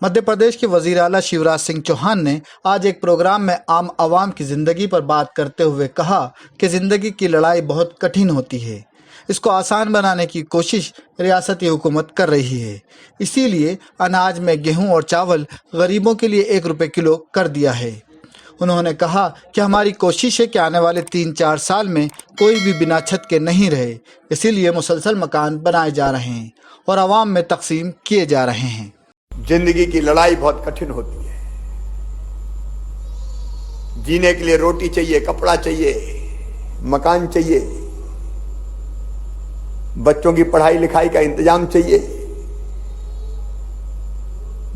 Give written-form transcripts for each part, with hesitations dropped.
मध्य प्रदेश के वजीर आला शिवराज सिंह चौहान ने आज एक प्रोग्राम में आम आवाम की जिंदगी पर बात करते हुए कहा कि जिंदगी की लड़ाई बहुत कठिन होती है। इसको आसान बनाने की कोशिश रियासती हुकूमत कर रही है। इसीलिए अनाज में गेहूं और चावल गरीबों के लिए 1 रुपये किलो कर दिया है। उन्होंने कहा कि हमारी कोशिश है कि आने वाले 3-4 साल में कोई भी बिना छत के नहीं रहे। इसीलिए मुसलसल मकान बनाए जा रहे हैं और आवाम में तकसीम किए जा रहे हैं। जिंदगी की लड़ाई बहुत कठिन होती है। जीने के लिए रोटी चाहिए, कपड़ा चाहिए, मकान चाहिए, बच्चों की पढ़ाई लिखाई का इंतजाम चाहिए,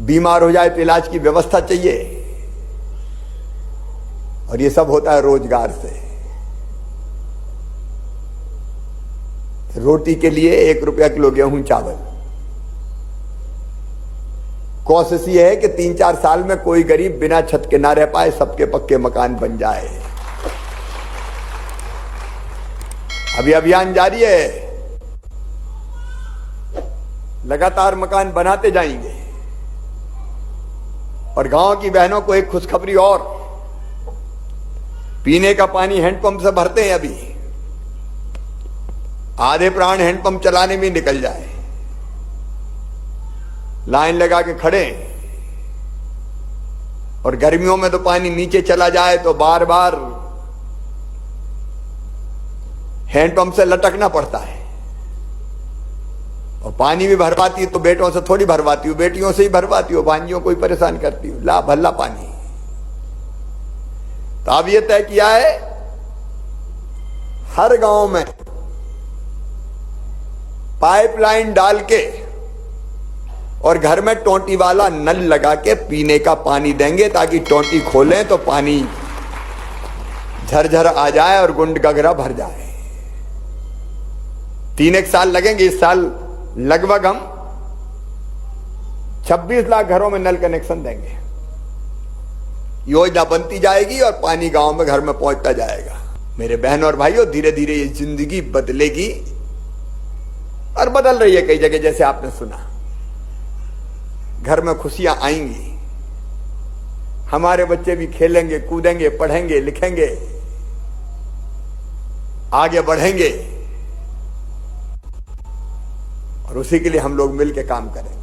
बीमार हो जाए तो इलाज की व्यवस्था चाहिए, और ये सब होता है रोजगार से। रोटी के लिए 1 रुपया किलो गेहूं चावल। कोशिश ये है कि 3-4 साल में कोई गरीब बिना छत के ना रह पाए, सबके पक्के मकान बन जाए। अभी अभियान जारी है, लगातार मकान बनाते जाएंगे। और गांव की बहनों को एक खुशखबरी और, पीने का पानी हैंडपंप से भरते हैं। अभी आधे प्राण हैंडपंप चलाने में निकल जाए, लाइन लगा के खड़े, और गर्मियों में तो पानी नीचे चला जाए तो बार बार हैंडपंप से लटकना पड़ता है। और पानी भी भरवाती तो बेटों से थोड़ी भरवाती हूं, बेटियों से ही भरवाती हूं, भांजियों को ही परेशान करती हूं, ला भल्ला पानी। तो अब यह तय किया है हर गांव में पाइपलाइन डाल के और घर में टोंटी वाला नल लगा के पीने का पानी देंगे, ताकि टोंटी खोलें तो पानी झरझर आ जाए और गुंड गगरा भर जाए। 3 साल लगेंगे। इस साल लगभग हम 26 लाख घरों में नल कनेक्शन देंगे। योजना बनती जाएगी और पानी गांव में घर में पहुंचता जाएगा। मेरे बहन और भाइयों, धीरे धीरे ये जिंदगी बदलेगी और बदल रही है कई जगह, जैसे आपने सुना। घर में खुशियां आएंगी, हमारे बच्चे भी खेलेंगे, कूदेंगे, पढ़ेंगे, लिखेंगे, आगे बढ़ेंगे, और उसी के लिए हम लोग मिलकर काम करेंगे।